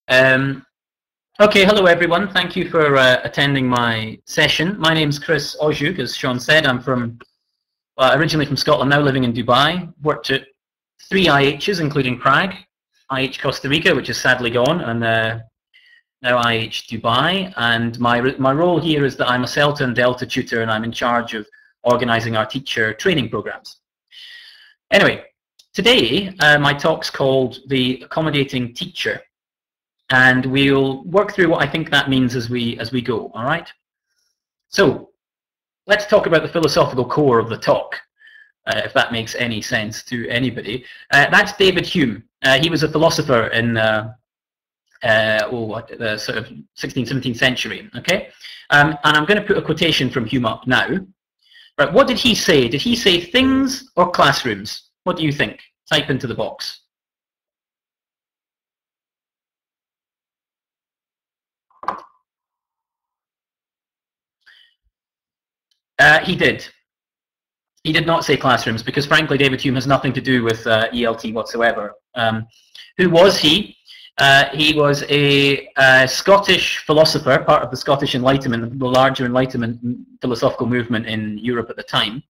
Okay, hello everyone. Thank you for attending my session. My name's Chris Ozog, as Sean said. I'm from originally from Scotland, now living in Dubai. Worked at 3 IHs, including Prague, IH Costa Rica, which is sadly gone, and now IH Dubai. And my role here is that I'm a Celta and Delta tutor, and I'm in charge of organising our teacher training programs. Anyway, today my talk's called The Accommodating Teacher. And we'll work through what I think that means as we go, all right? So let's talk about the philosophical core of the talk, if that makes any sense to anybody. That's David Hume. He was a philosopher in the sort of 16th, 17th century, okay? And I'm going to put a quotation from Hume up now. Right, what did he say? Did he say things or classrooms? What do you think? Type into the box. He did. He did not say classrooms because, frankly, David Hume has nothing to do with ELT whatsoever. Who was he? He was a Scottish philosopher, part of the Scottish Enlightenment, the larger Enlightenment philosophical movement in Europe at the time.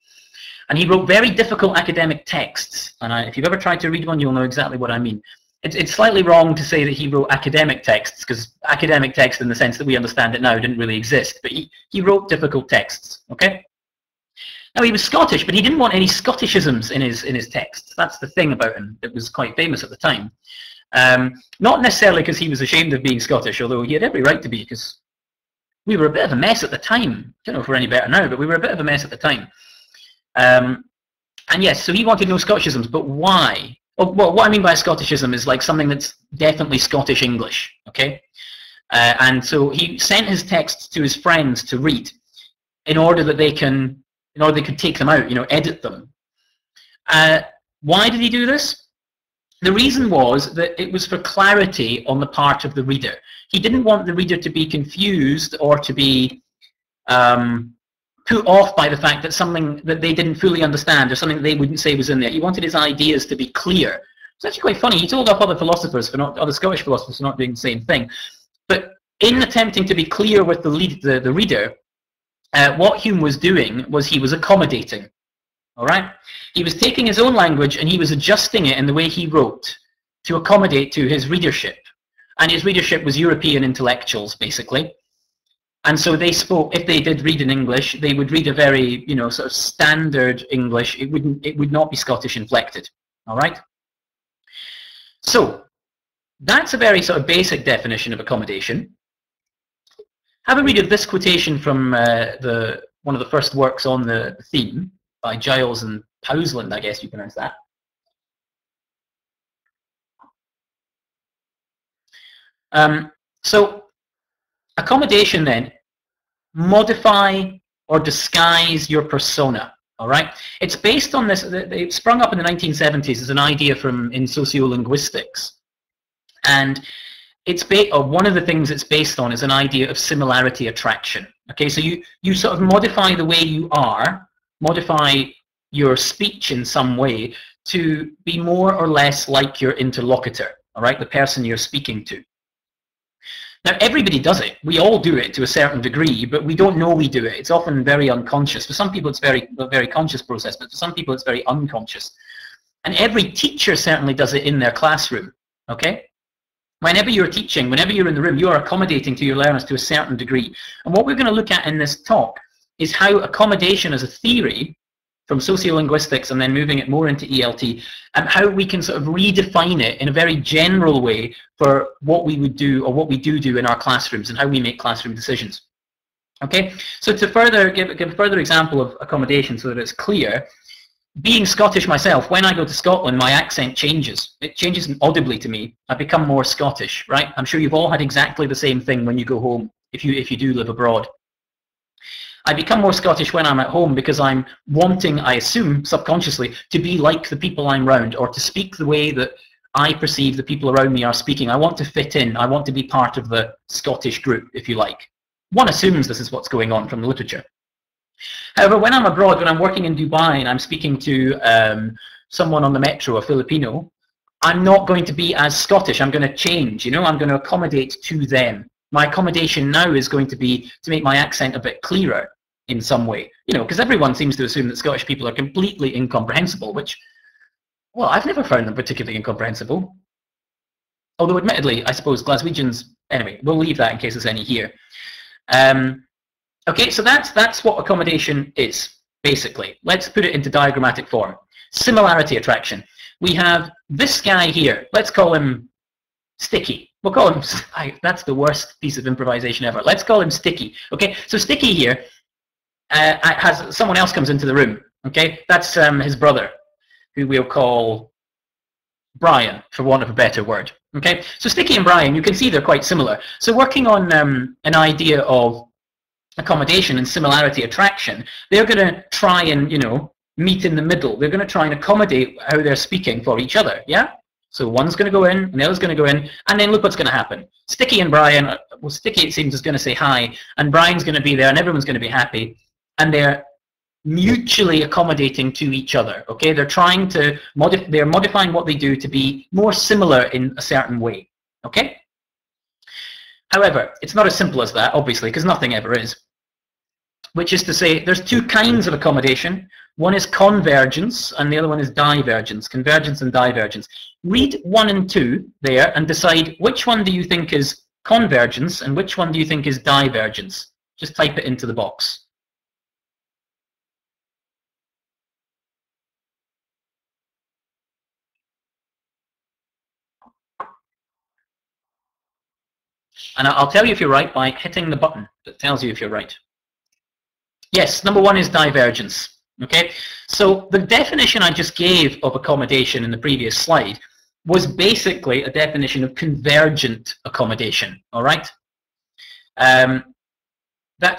And he wrote very difficult academic texts. And if you've ever tried to read one, you'll know exactly what I mean. It's slightly wrong to say that he wrote academic texts, because academic text in the sense that we understand it now didn't really exist, but he wrote difficult texts, okay? Now he was Scottish, but he didn't want any Scottishisms in his texts. That's the thing about him that was quite famous at the time. Not necessarily because he was ashamed of being Scottish, although he had every right to be, because we were a bit of a mess at the time. I don't know if we're any better now, but we were a bit of a mess at the time. And yes, so he wanted no Scottishisms, but why? Well, what I mean by a Scottishism is like something that's definitely Scottish English, okay? And so he sent his texts to his friends to read in order that they could take them out, you know, edit them. Why did he do this? The reason was that it was for clarity on the part of the reader. He didn't want the reader to be confused or to be put off by the fact that something that they didn't fully understand or something that they wouldn't say was in there. He wanted his ideas to be clear. It's actually quite funny. He told off other philosophers for other Scottish philosophers for not doing the same thing. But in attempting to be clear with the reader, what Hume was doing was he was accommodating. All right? He was taking his own language and he was adjusting it in the way he wrote to accommodate to his readership. And his readership was European intellectuals, basically. And so they spoke, if they did read in English, they would read a very, you know, sort of standard English. It would not be Scottish inflected. All right? So that's a very sort of basic definition of accommodation. Have a read of this quotation from one of the first works on the theme by Giles and Powsland, I guess you pronounce that. So accommodation then, modify or disguise your persona, all right? It's based on this, it sprung up in the 1970s as an idea in sociolinguistics. And it's one of the things it's based on is an idea of similarity attraction. Okay, so you sort of modify the way you are, modify your speech in some way to be more or less like your interlocutor, all right, the person you're speaking to. Now, everybody does it. We all do it to a certain degree, but we don't know we do it. It's often very unconscious. For some people, it's a very conscious process, but for some people, it's very unconscious. And every teacher certainly does it in their classroom, okay? Whenever you're teaching, whenever you're in the room, you are accommodating to your learners to a certain degree. And what we're going to look at in this talk is how accommodation as a theory, from sociolinguistics and then moving it more into ELT, and how we can sort of redefine it in a very general way for what we would do or what we do in our classrooms and how we make classroom decisions. Okay, so to further give a further example of accommodation so that it's clear, being Scottish myself, when I go to Scotland, my accent changes. It changes audibly to me. I become more Scottish, right? I'm sure you've all had exactly the same thing when you go home, if you do live abroad. I become more Scottish when I'm at home because I'm wanting, I assume, subconsciously, to be like the people I'm around or to speak the way that I perceive the people around me are speaking. I want to fit in. I want to be part of the Scottish group, if you like. One assumes this is what's going on from the literature. However, when I'm abroad, when I'm working in Dubai and I'm speaking to someone on the metro, a Filipino, I'm not going to be as Scottish. I'm going to change, you know, I'm going to accommodate to them. My accommodation now is going to be to make my accent a bit clearer in some way, you know, because everyone seems to assume that Scottish people are completely incomprehensible, which, well, I've never found them particularly incomprehensible. Although, admittedly, I suppose Glaswegians, anyway, we'll leave that in case there's any here. Okay, so that's what accommodation is, basically. Let's put it into diagrammatic form. Similarity attraction. We have this guy here. Let's call him Sticky. We'll call him, that's the worst piece of improvisation ever. Let's call him Sticky. Okay, so Sticky here has, someone else comes into the room. Okay, that's his brother, who we'll call Brian, for want of a better word. Okay, so Sticky and Brian, you can see they're quite similar. So working on an idea of accommodation and similarity attraction, they're going to try and, you know, meet in the middle. They're going to try and accommodate how they're speaking for each other. Yeah. So one's going to go in, and the other's going to go in, and then look what's going to happen. Sticky and Brian, well, Sticky it seems is going to say hi, and Brian's going to be there, and everyone's going to be happy, and they're mutually accommodating to each other. Okay, they're trying to they're modifying what they do to be more similar in a certain way. Okay. However, it's not as simple as that, obviously, because nothing ever is. Which is to say, there's two kinds of accommodation. One is convergence, and the other one is divergence. Convergence and divergence. Read 1 and 2 there, and decide which one do you think is convergence, and which one do you think is divergence. Just type it into the box. And I'll tell you if you're right by hitting the button that tells you if you're right. Yes, number 1 is divergence. Okay, so the definition I just gave of accommodation in the previous slide was basically a definition of convergent accommodation. All right.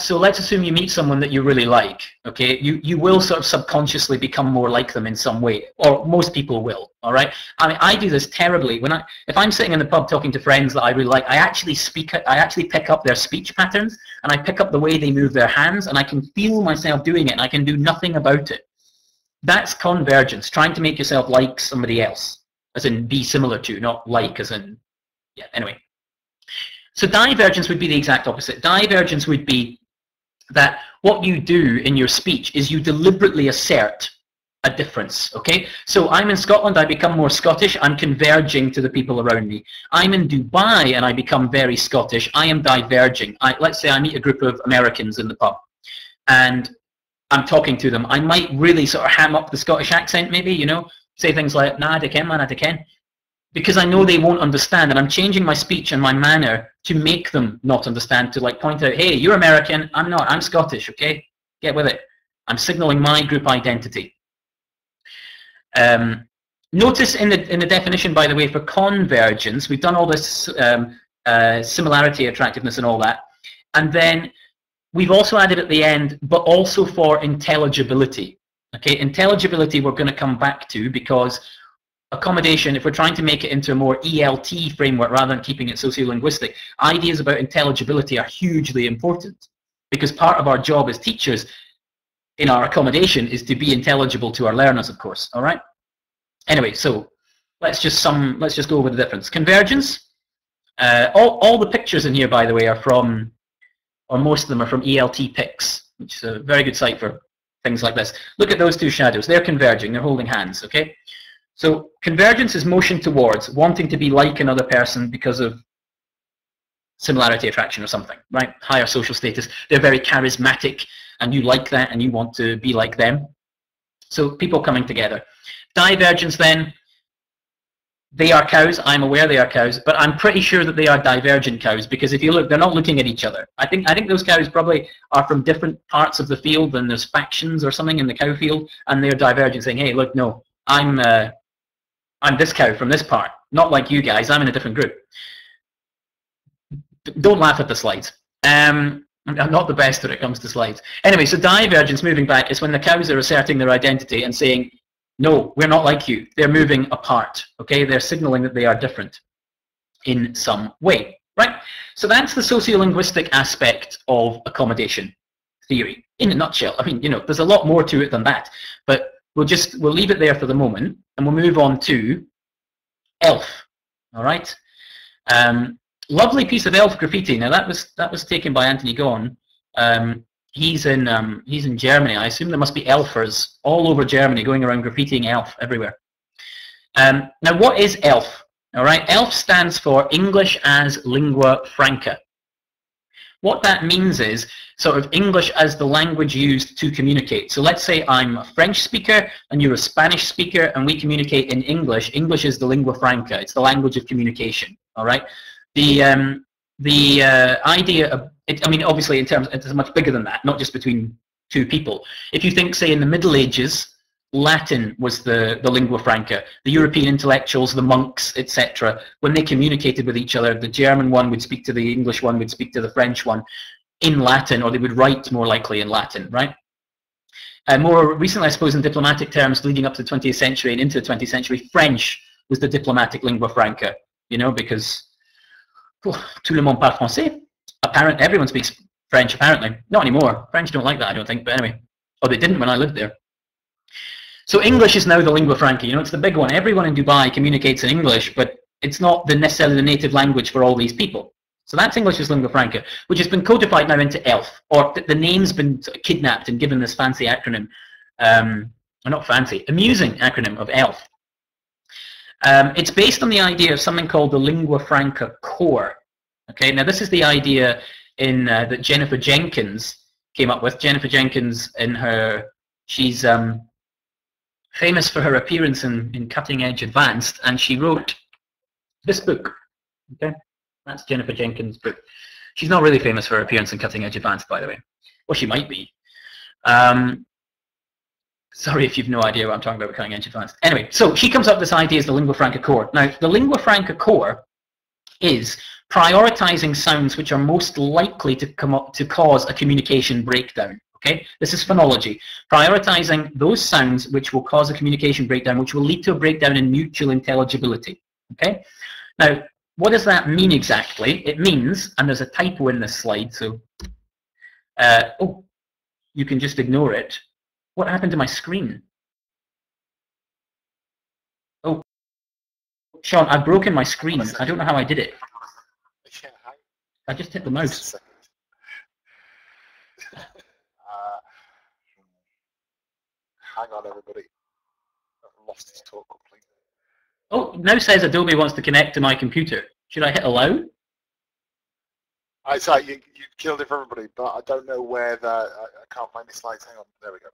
So let's assume you meet someone that you really like. Okay, you will sort of subconsciously become more like them in some way, or most people will. All right. I mean, I do this terribly when if I'm sitting in the pub talking to friends that I really like, I actually pick up their speech patterns, and I pick up the way they move their hands, and I can feel myself doing it, and I can do nothing about it. That's convergence, trying to make yourself like somebody else, as in be similar to, not like as in, yeah, anyway. So divergence would be the exact opposite. Divergence would be that what you do in your speech is you deliberately assert a difference, okay? So I'm in Scotland, I become more Scottish, I'm converging to the people around me. I'm in Dubai and I become very Scottish, I am diverging. Let's say I meet a group of Americans in the pub, and I'm talking to them. I might really sort of ham up the Scottish accent, maybe, you know, say things like, nah, I ken, man, I ken. Because I know they won't understand, and I'm changing my speech and my manner to make them not understand, to like point out, hey, you're American, I'm not, I'm Scottish, okay? Get with it. I'm signaling my group identity. Notice in the definition, by the way, for convergence, we've done all this similarity, attractiveness, and all that. And then we've also added at the end, but also for intelligibility. Okay, intelligibility we're going to come back to, because accommodation, if we're trying to make it into a more ELT framework rather than keeping it sociolinguistic, ideas about intelligibility are hugely important, because part of our job as teachers in our accommodation is to be intelligible to our learners, of course. All right. Anyway, so let's just go over the difference. Convergence. All the pictures in here, by the way, are from, or most of them are from ELT Pics, which is a very good site for things like this. Look at those two shadows. They're converging. They're holding hands. Okay. So convergence is motion towards, wanting to be like another person because of similarity attraction or something, right? Higher social status. They're very charismatic, and you like that, and you want to be like them. So people coming together. Divergence then, they are cows. I'm aware they are cows, but I'm pretty sure that they are divergent cows, because if you look, they're not looking at each other. I think those cows probably are from different parts of the field, and there's factions or something in the cow field, and they're divergent, saying, hey, look, no, I'm this cow from this part, not like you guys, I'm in a different group. Don't laugh at the slides. I'm not the best when it comes to slides. Anyway, so divergence, moving back, is when the cows are asserting their identity and saying, no, we're not like you. They're moving apart, okay? They're signaling that they are different in some way, right? So that's the sociolinguistic aspect of accommodation theory, in a nutshell. I mean, you know, there's a lot more to it than that, but we'll leave it there for the moment, and we'll move on to elf. All right. Lovely piece of elf graffiti. Now that was taken by Anthony Gaughan. He's in Germany. I assume there must be elfers all over Germany going around graffitiing elf everywhere. Now what is elf? All right, ELF stands for English as Lingua Franca. What that means is sort of English as the language used to communicate. So let's say I'm a French speaker and you're a Spanish speaker and we communicate in English. English is the lingua franca. It's the language of communication. All right. The idea of it, I mean, obviously in terms, it's much bigger than that, not just between two people. If you think, say, in the Middle Ages, Latin was the lingua franca. The European intellectuals, the monks, etc., when they communicated with each other, the German one would speak to the English one, would speak to the French one in Latin, or they would write more likely in Latin, right? More recently, I suppose, in diplomatic terms, leading up to the 20th century and into the 20th century, French was the diplomatic lingua franca, you know, because tout le monde parle français. Apparently, everyone speaks French, apparently. Not anymore. French don't like that, I don't think, but anyway. Oh, they didn't when I lived there. So English is now the lingua franca, you know, it's the big one. Everyone in Dubai communicates in English, but it's not necessarily the native language for all these people. So that's English as lingua franca, which has been codified now into ELF, or the name's been kidnapped and given this fancy acronym, or not fancy, amusing acronym of ELF. It's based on the idea of something called the lingua franca core. Okay, now this is the idea in that Jennifer Jenkins came up with. Jennifer Jenkins, she's famous for her appearance in Cutting Edge Advanced, and she wrote this book. Okay, that's Jennifer Jenkins' book. She's not really famous for her appearance in Cutting Edge Advanced, by the way. Well, she might be. Sorry if you've no idea what I'm talking about with Cutting Edge Advanced. Anyway, so she comes up with this idea as the lingua franca core. Now, the lingua franca core is prioritizing sounds which are most likely to cause a communication breakdown. Okay, this is phonology. Prioritizing those sounds which will cause a communication breakdown, which will lead to a breakdown in mutual intelligibility. Okay, now what does that mean exactly? It means, and there's a typo in this slide, so oh, you can just ignore it. What happened to my screen? Oh, Sean, I've broken my screen. I don't know how I did it. I just hit the mouse. Hang on, everybody. I've lost his talk completely. Oh, now says Adobe wants to connect to my computer. Should I hit allow? Sorry, you killed it for everybody, but I don't know where I can't find the slides. Hang on, there we go.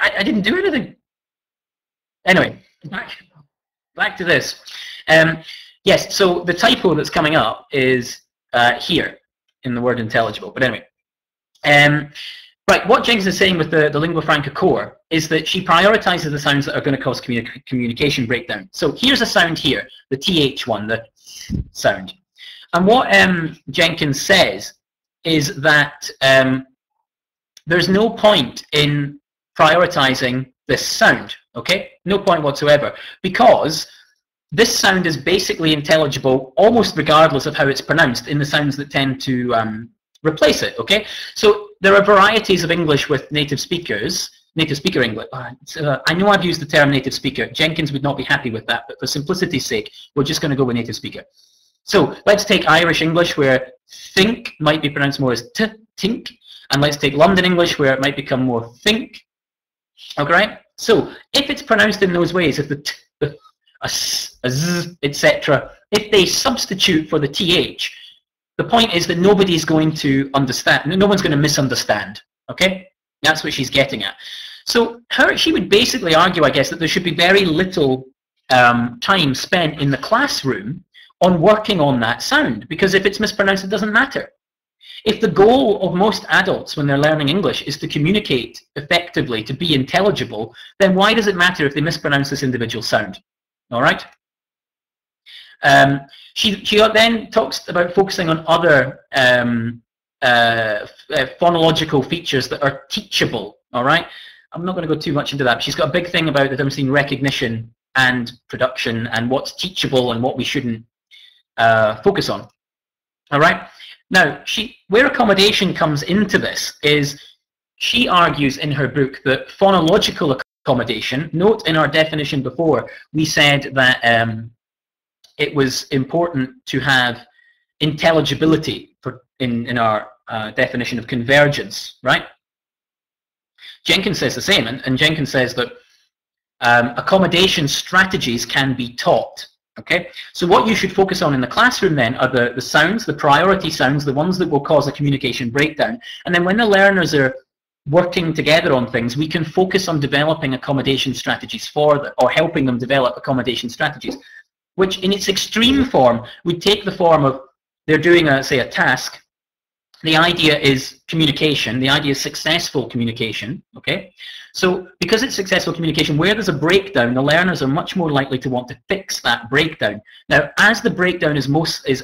I didn't do anything. Anyway, back to this. Yes, so the typo that's coming up is here in the word intelligible. But anyway, right, what Jenkins is saying with the lingua franca core is that she prioritizes the sounds that are going to cause communication breakdown. So here's a sound here, the TH one, the sound. And what Jenkins says is that there's no point in prioritizing this sound, okay? No point whatsoever, because this sound is basically intelligible almost regardless of how it's pronounced in the sounds that tend to replace it, okay? So there are varieties of English with native speakers, native speaker English. I know I've used the term native speaker. Jenkins would not be happy with that, but for simplicity's sake, we're just going to go with native speaker. So let's take Irish English, where think might be pronounced more as tink, and let's take London English, where it might become more think. Okay, so if it's pronounced in those ways, if the t, the z, etc., if they substitute for the th, the point is that nobody's going to understand. No one's going to misunderstand. Okay, that's what she's getting at. So she would basically argue, I guess, that there should be very little time spent in the classroom on working on that sound, because if it's mispronounced, it doesn't matter. If the goal of most adults when they're learning English is to communicate effectively, to be intelligible, then why does it matter if they mispronounce this individual sound? All right. She then talks about focusing on other phonological features that are teachable. All right. I'm not going to go too much into that. She's got a big thing about the difference between recognition and production, and what's teachable and what we shouldn't focus on. All right. Now, where accommodation comes into this is she argues in her book that phonological accommodation, note in our definition before, we said that it was important to have intelligibility in our definition of convergence, right? Jenkins says the same, and Jenkins says that accommodation strategies can be taught. Okay, so what you should focus on in the classroom then are the sounds, the priority sounds, the ones that will cause a communication breakdown. And then when the learners are working together on things, we can focus on developing accommodation strategies for them, or helping them develop accommodation strategies, which in its extreme form would take the form of they're doing, say, a task. The idea is communication. The idea is successful communication. Okay, so because it's successful communication, where there's a breakdown, the learners are much more likely to want to fix that breakdown. Now, as the breakdown is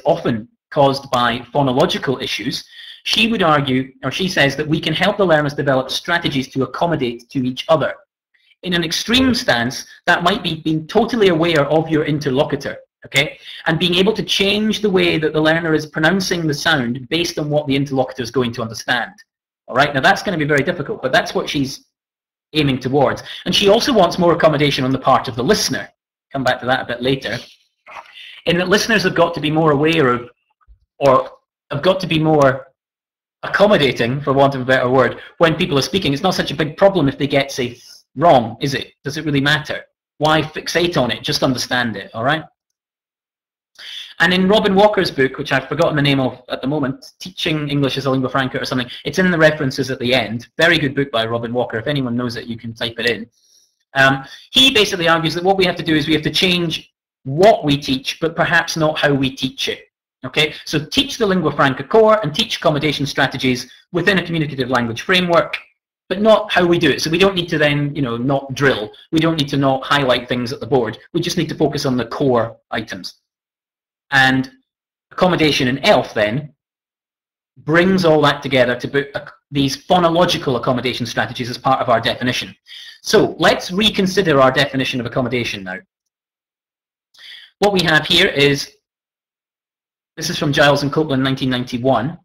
often caused by phonological issues, she would argue, or she says, that we can help the learners develop strategies to accommodate to each other. In an extreme stance, that might be being totally aware of your interlocutor. Okay, and being able to change the way that the learner is pronouncing the sound based on what the interlocutor is going to understand. All right, now that's going to be very difficult, but that's what she's aiming towards. And she also wants more accommodation on the part of the listener. Come back to that a bit later. In that listeners have got to be more aware of, or have got to be more accommodating, for want of a better word, when people are speaking. It's not such a big problem if they get, say, wrong, is it? Does it really matter? Why fixate on it? Just understand it, all right? And in Robin Walker's book, which I've forgotten the name of at the moment, Teaching English as a Lingua Franca or something, it's in the references at the end. Very good book by Robin Walker. If anyone knows it, you can type it in. He basically argues that what we have to do is we have to change what we teach, but perhaps not how we teach it. Okay, so teach the Lingua Franca core and teach accommodation strategies within a communicative language framework, but not how we do it. So we don't need to then, not drill. We don't need to not highlight things at the board. We just need to focus on the core items. And accommodation in ELF then brings all that together to put these phonological accommodation strategies as part of our definition. So let's reconsider our definition of accommodation now. What we have here is, this is from Giles and Copeland, 1991.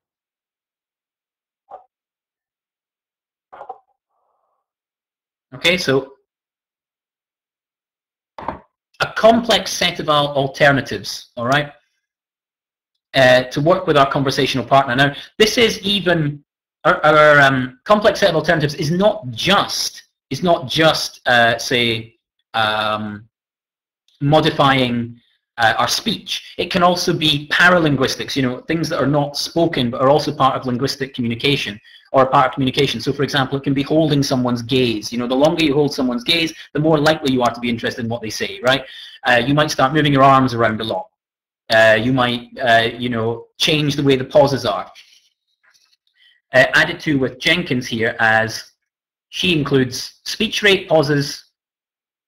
Okay, so a complex set of alternatives, all right, to work with our conversational partner. Now, this is even our complex set of alternatives is not just say modifying our speech. It can also be paralinguistics, things that are not spoken but are also part of linguistic communication, or part of communication. So, for example, it can be holding someone's gaze. The longer you hold someone's gaze, the more likely you are to be interested in what they say, right? You might start moving your arms around a lot. You might, change the way the pauses are. Added to with Jenkins here, as she includes speech rate, pauses,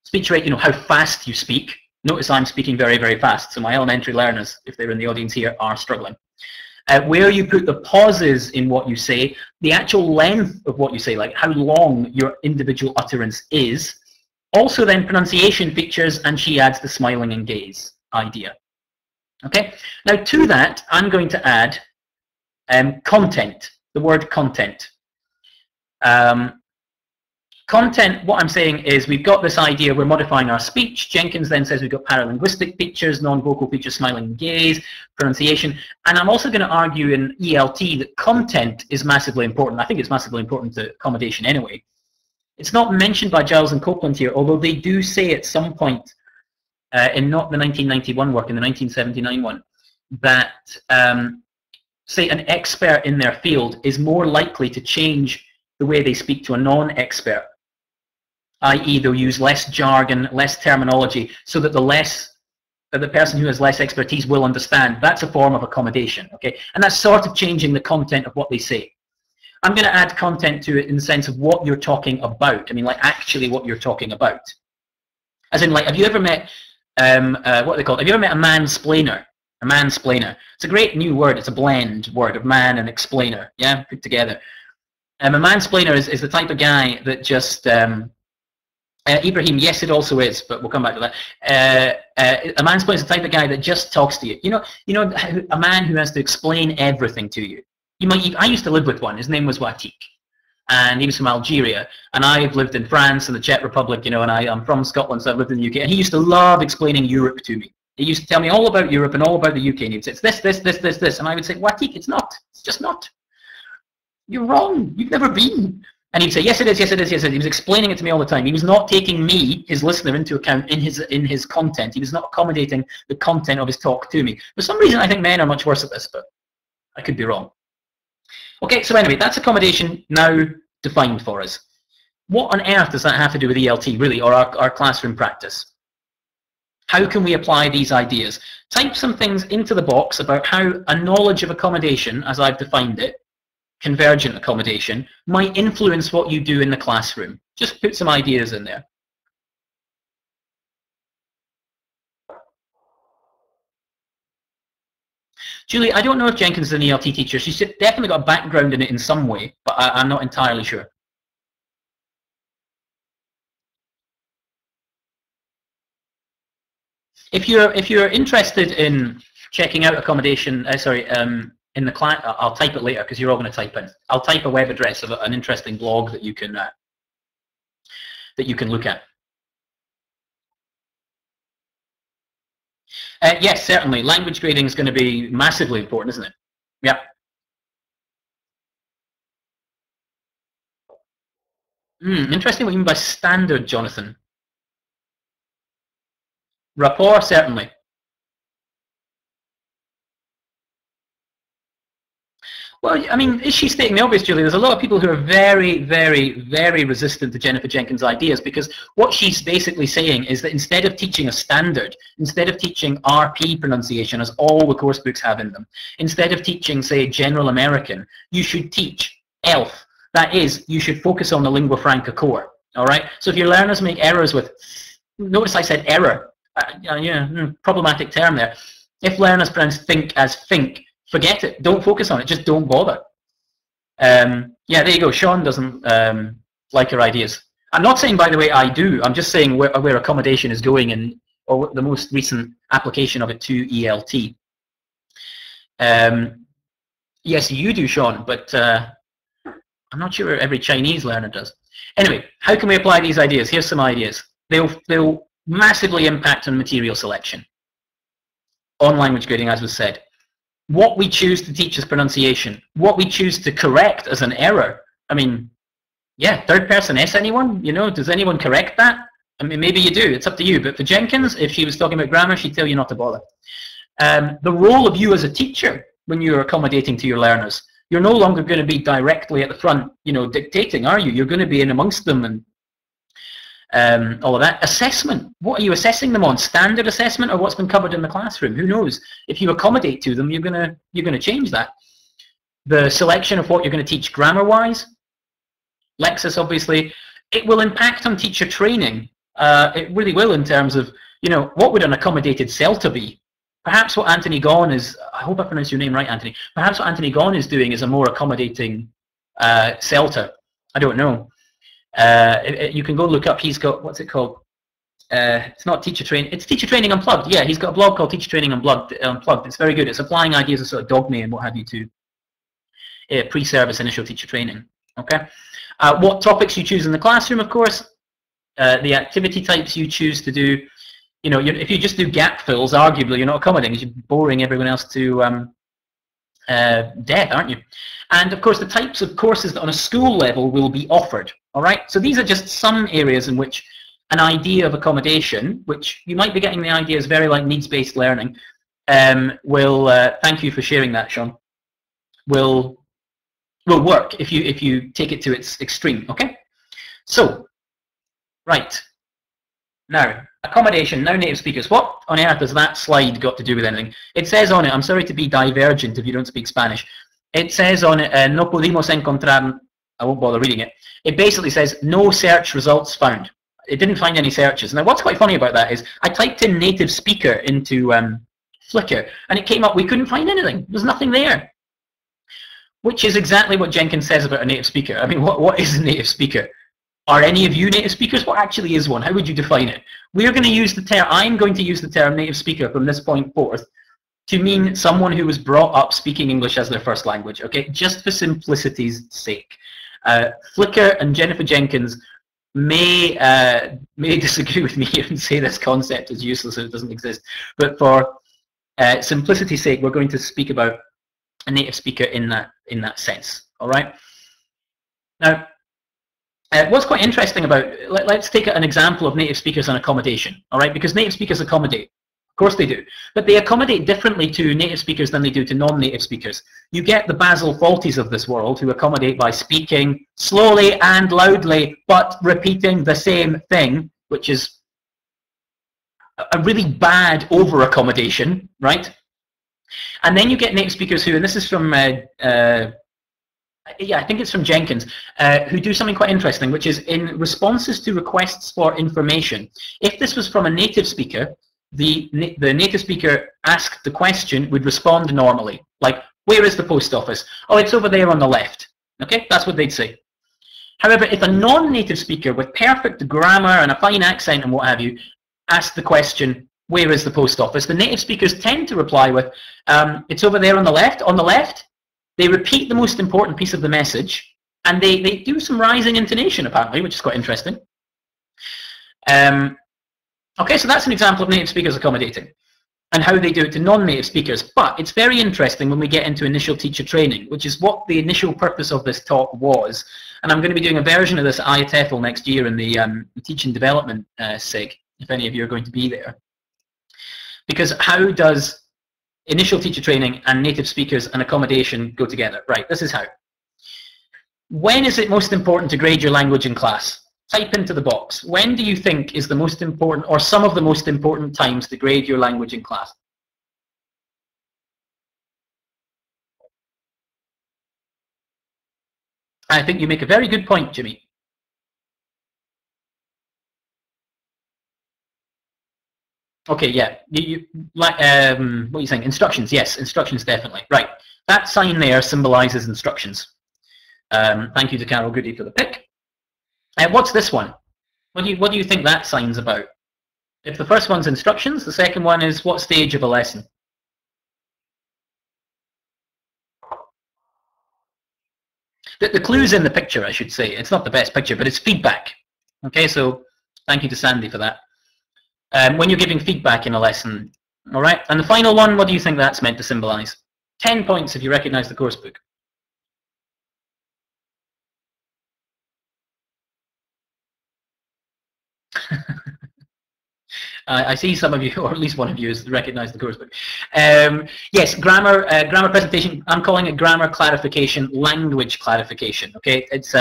speech rate, how fast you speak. Notice I'm speaking very, very fast, so my elementary learners, if they're in the audience here, are struggling. Where you put the pauses in what you say, the actual length of what you say, like how long your individual utterance is. Also then pronunciation features, and she adds the smiling and gaze idea. Okay, now to that I'm going to add content, the word content. Content, what I'm saying is we've got this idea, we're modifying our speech. Jenkins then says we've got paralinguistic features, non-vocal features, smiling and gaze, pronunciation. And I'm also going to argue in ELT that content is massively important. I think it's massively important to accommodation anyway. It's not mentioned by Giles and Copeland here, although they do say at some point, in not the 1991 work, in the 1979 one, that, say, an expert in their field is more likely to change the way they speak to a non-expert, i.e. they'll use less jargon, less terminology, so that the person who has less expertise will understand. That's a form of accommodation, okay? And that's sort of changing the content of what they say. I'm going to add content to it in the sense of what you're talking about. I mean, like actually what you're talking about. As in, like, have you ever met, what are they called? Have you ever met a mansplainer? A mansplainer. It's a great new word. It's a blend word of man and explainer, yeah, put together. A mansplainer is the type of guy that just, Ibrahim, yes, it also is, but we'll come back to that. A mansplainer is the type of guy that just talks to you. You know, a man who has to explain everything to you. I used to live with one. His name was Watik, and he was from Algeria, and I've lived in France and the Czech Republic, you know, and I'm from Scotland, so I've lived in the UK, and he used to love explaining Europe to me. He used to tell me all about Europe and all about the UK, and he'd say, it's this, and I would say, Watik, it's not. It's just not. You're wrong. You've never been. And he'd say, yes, it is, yes, it is, yes, it is. He was explaining it to me all the time. He was not taking me, his listener, into account in his content. He was not accommodating the content of his talk to me. For some reason, I think men are much worse at this, but I could be wrong. Okay, so anyway, that's accommodation now defined for us. What on earth does that have to do with ELT, really, or our classroom practice? How can we apply these ideas? Type some things into the box about how a knowledge of accommodation, as I've defined it, convergent accommodation, might influence what you do in the classroom. Just put some ideas in there. Julie, I don't know if Jenkins is an ELT teacher. She's definitely got a background in it in some way, but I'm not entirely sure. If you're interested in checking out accommodation, in the client, I'll type it later because you're all going to type in. I'll type a web address of an interesting blog that you can look at. Yes, certainly. Language grading is going to be massively important, isn't it? Yeah. Interesting what you mean by standard, Jonathan. Rapport, certainly. Well, I mean, is she stating the obvious, Julie? There's a lot of people who are very, very, very resistant to Jennifer Jenkins' ideas, because what she's basically saying is that instead of teaching a standard, instead of teaching RP pronunciation, as all the course books have in them, instead of teaching, say, General American, you should teach ELF. That is, you should focus on the lingua franca core, all right? So if your learners make errors with, notice I said error, problematic term there. If learners pronounce think as think, forget it. Don't focus on it. Just don't bother. Yeah, there you go. Sean doesn't like her ideas. I'm not saying, by the way, I do. I'm just saying where accommodation is going and or the most recent application of it to ELT. Yes, you do, Sean, but I'm not sure every Chinese learner does. Anyway, how can we apply these ideas? Here's some ideas. They'll massively impact on material selection, on language grading, as was said. What we choose to teach as pronunciation, what we choose to correct as an error. I mean, yeah, third person S, anyone? You know, does anyone correct that? I mean, maybe you do, it's up to you. But for Jenkins, if she was talking about grammar, she'd tell you not to bother. The role of you as a teacher when you're accommodating to your learners, you're no longer going to be directly at the front, you know, dictating, are you? You're going to be in amongst them and all of that. Assessment, what are you assessing them on? Standard assessment or what's been covered in the classroom? Who knows? If you accommodate to them, you're gonna change that. The selection of what you're going to teach grammar-wise, Lexis, obviously, it will impact on teacher training. It really will, in terms of, you know, what would an accommodated CELTA be? Perhaps what Anthony Gaughan is, I hope I pronounced your name right, Anthony. Perhaps what Anthony Gaughan is doing is a more accommodating CELTA. I don't know. You can go look up, he's got, what's it called? It's not teacher training, it's Teacher Training Unplugged. Yeah, he's got a blog called Teacher Training Unplugged. It's very good. It's applying ideas of sort of dogma and what have you to pre-service initial teacher training. Okay. What topics you choose in the classroom, of course. The activity types you choose to do. You know, if you just do gap fills, arguably you're not accommodating, you're boring everyone else to death, aren't you? And of course, the types of courses that on a school level will be offered. All right. So these are just some areas in which an idea of accommodation, which you might be getting the idea is very like needs-based learning, will. Thank you for sharing that, Sean. Will work if you take it to its extreme. Okay. So, right. Now, accommodation, now native speakers. What on earth has that slide got to do with anything? It says on it, I'm sorry to be divergent if you don't speak Spanish. It says on it, no pudimos encontrar, I won't bother reading it. It basically says, no search results found. It didn't find any searches. Now, what's quite funny about that is, I typed in native speaker into Flickr, and it came up, we couldn't find anything. There's nothing there. Which is exactly what Jenkins says about a native speaker. I mean, what is a native speaker? Are any of you native speakers? What actually is one? How would you define it? We're going to use the term, I'm going to use the term native speaker from this point forth to mean someone who was brought up speaking English as their first language, okay? Just for simplicity's sake. Flicker and Jennifer Jenkins may disagree with me here and say this concept is useless and it doesn't exist, but for simplicity's sake, we're going to speak about a native speaker in that sense. All right. Now, what's quite interesting about, let's take an example of native speakers and accommodation. All right, because native speakers accommodate. Of course they do, but they accommodate differently to native speakers than they do to non-native speakers. You get the Basil Fawltys of this world who accommodate by speaking slowly and loudly, but repeating the same thing, which is a really bad over-accommodation, right? And then you get native speakers who, and this is from, yeah, I think it's from Jenkins, who do something quite interesting, which is in responses to requests for information. If this was from a native speaker, the native speaker asked the question, would respond normally, like, where is the post office? Oh, it's over there on the left. Okay, that's what they'd say. However, if a non-native speaker with perfect grammar and a fine accent and what have you asked the question, where is the post office? The native speakers tend to reply with, it's over there on the left. On the left, they repeat the most important piece of the message, and they do some rising intonation, apparently, which is quite interesting. Okay, so that's an example of native speakers accommodating and how they do it to non-native speakers. But it's very interesting when we get into initial teacher training, which is what the initial purpose of this talk was. And I'm going to be doing a version of this at IATEFL next year in the Teach and Development SIG, if any of you are going to be there. Because how does initial teacher training and native speakers and accommodation go together? Right, this is how. When is it most important to grade your language in class? Type into the box. When do you think is the most important, or some of the most important times to grade your language in class? I think you make a very good point, Jimmy. Okay, yeah. What are you saying? Instructions, yes, instructions definitely. Right. That sign there symbolizes instructions. Thank you to Carol Goody for the pick. What's this one? What do you think that sign's about? If the first one's instructions, the second one is what stage of a lesson? The clue's in the picture, I should say. It's not the best picture, but it's feedback. Okay, so thank you to Sandy for that. When you're giving feedback in a lesson, all right? And the final one, what do you think that's meant to symbolize? 10 points if you recognize the course book. I see some of you, or at least one of you, has recognized the course book. Yes, grammar presentation. I'm calling it grammar clarification, language clarification. Okay, it's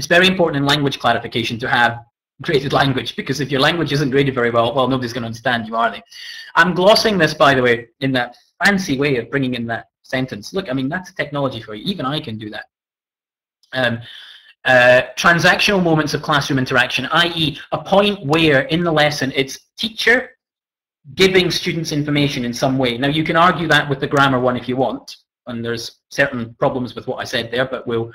very important in language clarification to have graded language, because if your language isn't graded very well, nobody's going to understand you, are they? I'm glossing this, by the way, in that fancy way of bringing in that sentence. Look, I mean, that's technology for you. Even I can do that. Transactional moments of classroom interaction, i.e. a point where in the lesson it's teacher giving students information in some way. Now you can argue that with the grammar one if you want, and there's certain problems with what I said there, but we'll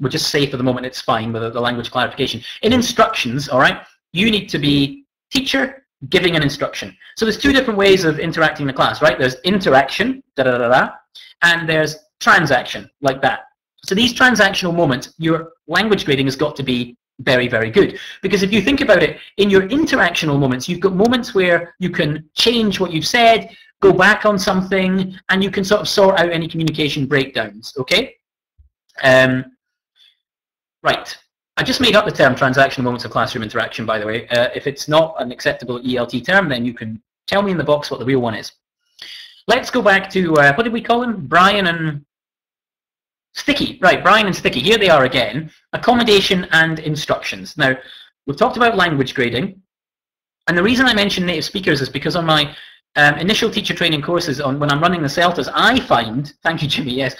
just say for the moment it's fine with the language clarification. In instructions, all right, you need to be teacher giving an instruction. So there's two different ways of interacting in the class, right? There's interaction, and there's transaction, like that. So these transactional moments, your language grading has got to be very, very good. Because if you think about it, in your interactional moments, you've got moments where you can change what you've said, go back on something, and you can sort of sort out any communication breakdowns, okay? Right. I just made up the term transactional moments of classroom interaction, by the way. If it's not an acceptable ELT term, then you can tell me in the box what the real one is. Let's go back to, what did we call them? Brian and Sticky. Right, Brian and Sticky. Here they are again. Accommodation and instructions. Now, we've talked about language grading. And the reason I mention native speakers is because on my initial teacher training courses, when I'm running the CELTAs, I find, thank you, Jimmy, yes,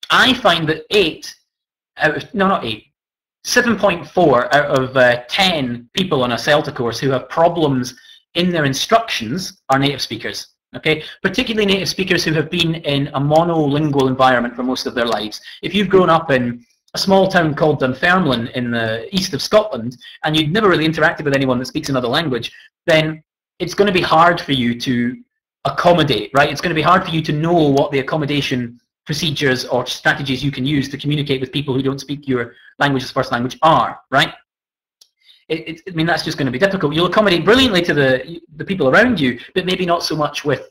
I find that 7.4 out of 10 people on a CELTA course who have problems in their instructions are native speakers. Okay, particularly native speakers who have been in a monolingual environment for most of their lives. If you've grown up in a small town called Dunfermline in the east of Scotland and you've never really interacted with anyone that speaks another language, then it's going to be hard for you to accommodate, right? It's going to be hard for you to know what the accommodation procedures or strategies you can use to communicate with people who don't speak your language as first language are, right? I mean, that's just going to be difficult. You'll accommodate brilliantly to the people around you, but maybe not so much with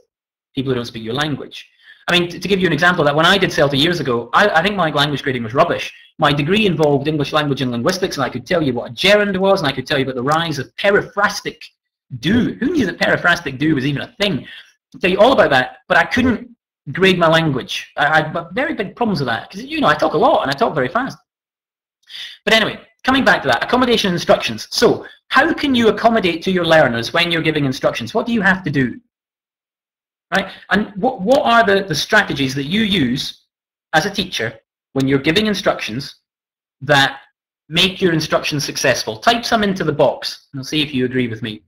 people who don't speak your language. I mean, to give you an example of that, when I did CELTA years ago, I think my language grading was rubbish. My degree involved English language and linguistics, and I could tell you what a gerund was, and I could tell you about the rise of periphrastic do. Who knew that periphrastic do was even a thing? I'll tell you all about that, but I couldn't grade my language. I had very big problems with that, because, you know, I talk a lot, and I talk very fast. But anyway, coming back to that, accommodation and instructions. So, how can you accommodate to your learners when you're giving instructions? What do you have to do? Right? And what are the strategies that you use as a teacher when you're giving instructions that make your instructions successful? Type some into the box and I'll see if you agree with me.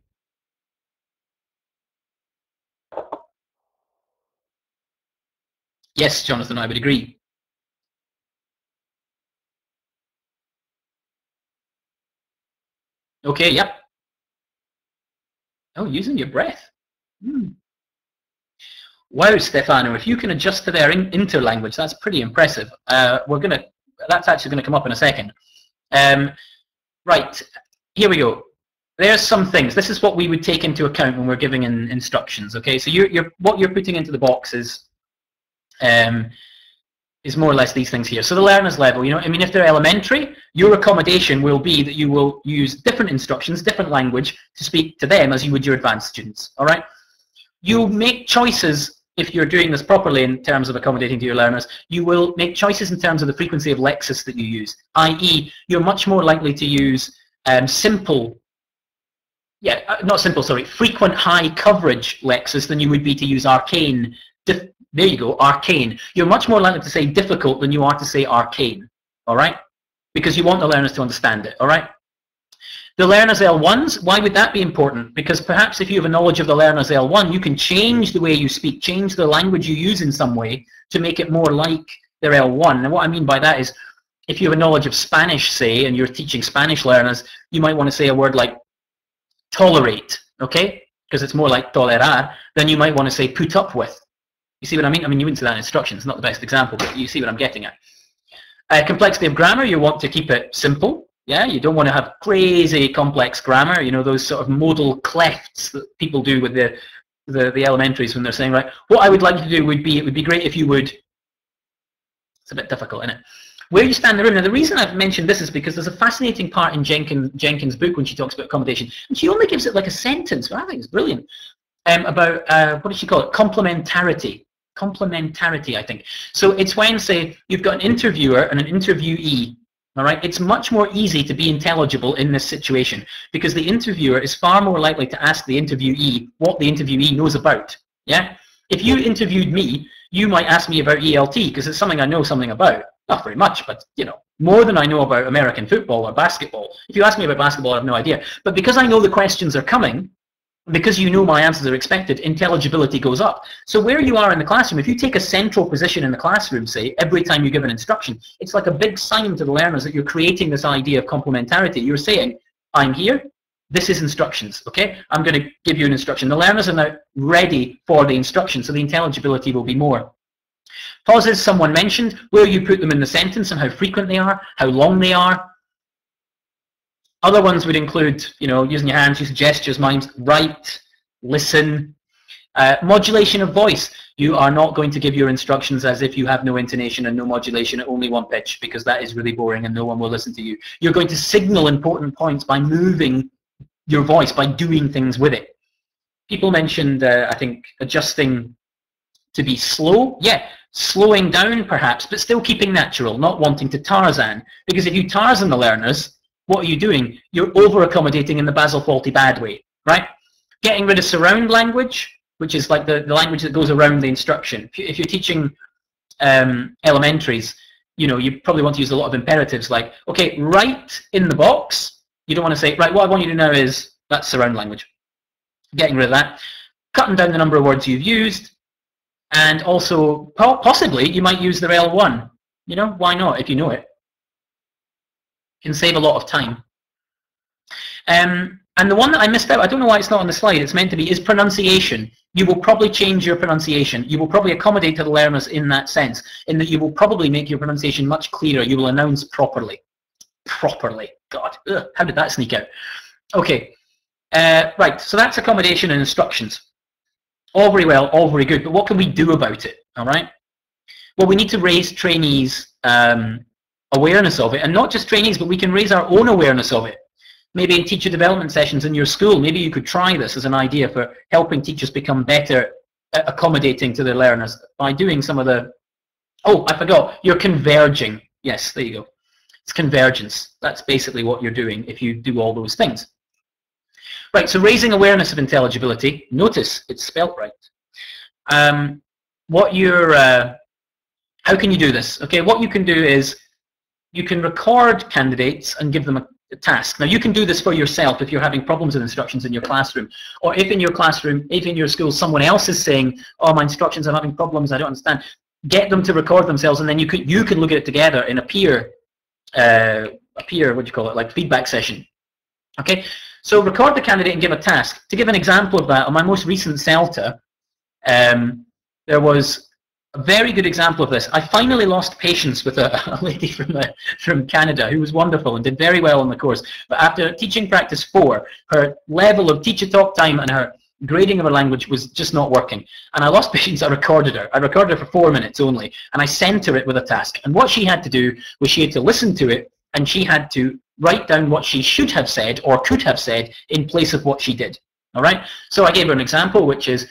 Yes, Jonathan, I would agree. Okay, yep. Oh, using your breath. Wow, Stefano, if you can adjust to their interlanguage, that's pretty impressive. That's actually going to come up in a second. Right, here we go. There's some things. This is what we would take into account when we're giving instructions. Okay, so what you're putting into the box is more or less these things here. So the learner's level, you know, I mean, if they're elementary, your accommodation will be that you will use different instructions, different language to speak to them as you would your advanced students. All right. You make choices. If you're doing this properly in terms of accommodating to your learners, you will make choices in terms of the frequency of lexis that you use, i.e. you're much more likely to use frequent high coverage lexis than you would be to use arcane. There you go, arcane. You're much more likely to say difficult than you are to say arcane, all right? Because you want the learners to understand it, all right? The learner's L1s, why would that be important? Because perhaps if you have a knowledge of the learner's L1, you can change the way you speak, change the language you use in some way to make it more like their L1. And what I mean by that is, if you have a knowledge of Spanish, say, and you're teaching Spanish learners, you might want to say a word like tolerate, okay? Because it's more like tolerar than you might want to say put up with. You see what I mean? I mean, you wouldn't say that in instructions, it's not the best example, but you see what I'm getting at. Complexity of grammar, you want to keep it simple. Yeah, you don't want to have crazy complex grammar, you know, those sort of modal clefts that people do with the elementaries when they're saying, right, what I would like you to do would be, it would be great if you would, it's a bit difficult, isn't it? Where you stand in the room. Now, the reason I've mentioned this is because there's a fascinating part in Jenkins' book when she talks about accommodation, and she only gives it like a sentence, but I think it's brilliant, about, what does she call it? Complementarity. Complementarity, I think. So it's when, say, you've got an interviewer and an interviewee. All right, it's much more easy to be intelligible in this situation because the interviewer is far more likely to ask the interviewee what the interviewee knows about. Yeah, if you interviewed me, you might ask me about ELT because it's something I know something about. Not very much, but you know, more than I know about American football or basketball. If you ask me about basketball, I have no idea. But because I know the questions are coming, because you know my answers are expected, intelligibility goes up. So where you are in the classroom, if you take a central position in the classroom, say, every time you give an instruction, it's like a big sign to the learners that you're creating this idea of complementarity. You're saying, I'm here, this is instructions, okay? I'm going to give you an instruction. The learners are now ready for the instruction, so the intelligibility will be more. Pauses, someone mentioned, where you put them in the sentence and how frequent they are, how long they are. Other ones would include, you know, using your hands, using gestures, mimes, write, listen. Modulation of voice. You are not going to give your instructions as if you have no intonation and no modulation at only one pitch, because that is really boring and no one will listen to you. You're going to signal important points by moving your voice, by doing things with it. People mentioned, I think, adjusting to be slow. Yeah, slowing down perhaps, but still keeping natural, not wanting to Tarzan. Because if you Tarzan the learners, what are you doing? You're over-accommodating in the Basel-Fawlty bad way, right? Getting rid of surround language, which is like the language that goes around the instruction. If you're teaching elementaries, you know, you probably want to use a lot of imperatives like, okay, write in the box. You don't want to say, right, what I want you to know is, that's surround language. Getting rid of that. Cutting down the number of words you've used. And also, possibly, you might use the L1. You know, why not if you know it? Can save a lot of time. And the one that I missed out, I don't know why it's not on the slide, it's meant to be, is pronunciation. You will probably change your pronunciation. You will probably accommodate to the learners in that sense, in that you will probably make your pronunciation much clearer. You will announce properly. Properly. God, ugh, how did that sneak out? Okay, right, so that's accommodation and instructions. All very well, all very good, but what can we do about it, all right? Well, we need to raise trainees' awareness of it, and not just trainees, but we can raise our own awareness of it. Maybe in teacher development sessions in your school, maybe you could try this as an idea for helping teachers become better at accommodating to their learners by doing some of the, oh, I forgot, you're converging. Yes, there you go. It's convergence. That's basically what you're doing if you do all those things. Right, so raising awareness of intelligibility. Notice it's spelt right. How can you do this? Okay, what you can do is you can record candidates and give them a task. Now you can do this for yourself if you're having problems with instructions in your classroom, or if in your classroom, if in your school someone else is saying, oh, my instructions, I'm having problems, I don't understand. Get them to record themselves, and then you can look at it together in a peer, what do you call it, like feedback session. Okay, so record the candidate and give a task. To give an example of that, on my most recent CELTA, there was a very good example of this. I finally lost patience with a lady from Canada who was wonderful and did very well in the course. But after teaching practice 4, her level of teacher talk time and her grading of her language was just not working. And I lost patience. I recorded her. I recorded her for 4 minutes only. And I sent her it with a task. And what she had to do was she had to listen to it, and she had to write down what she should have said or could have said in place of what she did. All right? So I gave her an example, which is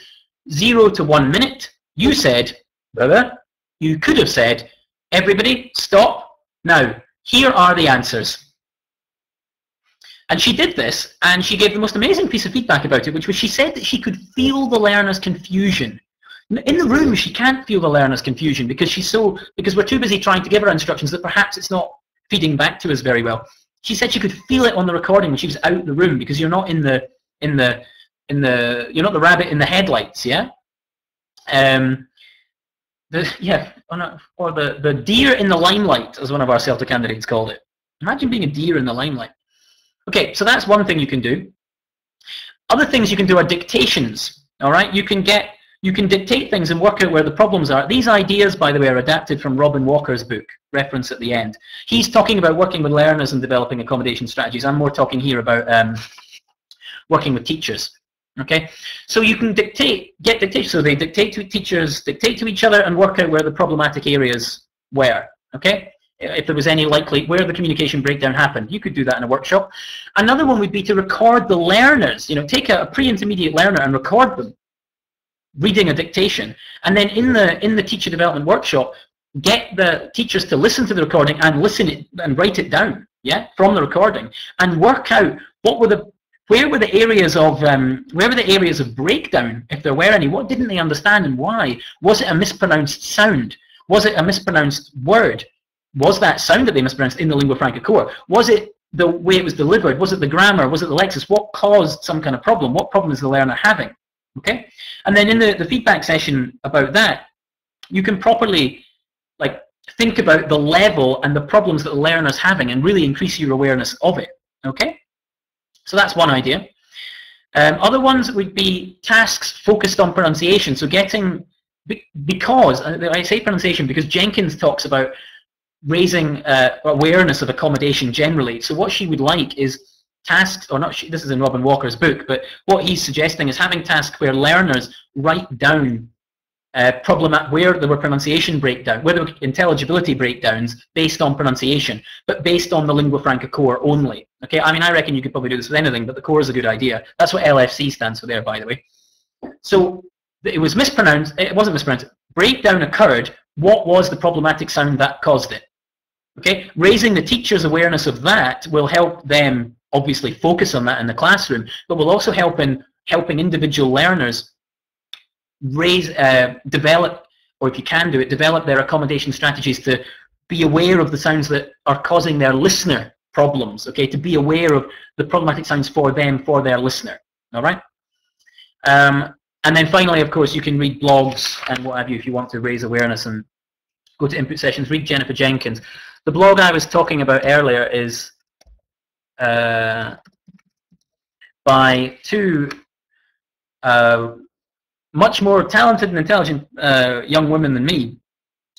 0 to 1 minute. You said, brother, you could have said, everybody, stop. Now, here are the answers. And she did this, and she gave the most amazing piece of feedback about it, which was she said that she could feel the learner's confusion. In the room, she can't feel the learner's confusion because we're too busy trying to give her instructions that perhaps it's not feeding back to us very well. She said she could feel it on the recording when she was out the room because you're not you're not the rabbit in the headlights, yeah? Or the deer in the limelight, as one of our CELTA candidates called it. Imagine being a deer in the limelight. Okay, so that's one thing you can do. Other things you can do are dictations. All right, you can dictate things and work out where the problems are. These ideas, by the way, are adapted from Robin Walker's book, reference at the end. He's talking about working with learners and developing accommodation strategies. I'm more talking here about working with teachers. Okay, so you can get dictation. So they dictate to teachers, dictate to each other, and work out where the problematic areas were. Okay, if there was any where the communication breakdown happened, you could do that in a workshop. Another one would be to record the learners. You know, take a pre-intermediate learner and record them reading a dictation, and then in the teacher development workshop, get the teachers to listen to the recording and write it down, yeah, from the recording, and work out where were the areas of breakdown, if there were any. What didn't they understand and why? Was it a mispronounced sound? Was it a mispronounced word? Was that sound that they mispronounced in the lingua franca core? Was it the way it was delivered? Was it the grammar? Was it the lexis? What caused some kind of problem? What problem is the learner having? Okay, and then in the feedback session about that, you can properly think about the level and the problems that the learner's having and really increase your awareness of it. Okay, so that's one idea. Other ones would be tasks focused on pronunciation. So because I say pronunciation because Jenkins talks about raising awareness of accommodation generally. So what she would like is tasks, or not, this is in Robin Walker's book, but what he's suggesting is having tasks where learners write down where there were pronunciation breakdown, where there were intelligibility breakdowns based on pronunciation, but based on the lingua franca core only. Okay, I mean, I reckon you could probably do this with anything, but the core is a good idea. That's what LFC stands for there, by the way. So it was mispronounced, it wasn't mispronounced, breakdown occurred, what was the problematic sound that caused it? Okay, raising the teacher's awareness of that will help them obviously focus on that in the classroom, but will also help in helping individual learners develop, or if you can do it, develop their accommodation strategies to be aware of the sounds that are causing their listener problems, okay, to be aware of the problematic sounds for them, for their listener, all right? And then finally, of course, you can read blogs and what have you if you want to raise awareness and go to input sessions, read Jennifer Jenkins. The blog I was talking about earlier is by two much more talented and intelligent young women than me.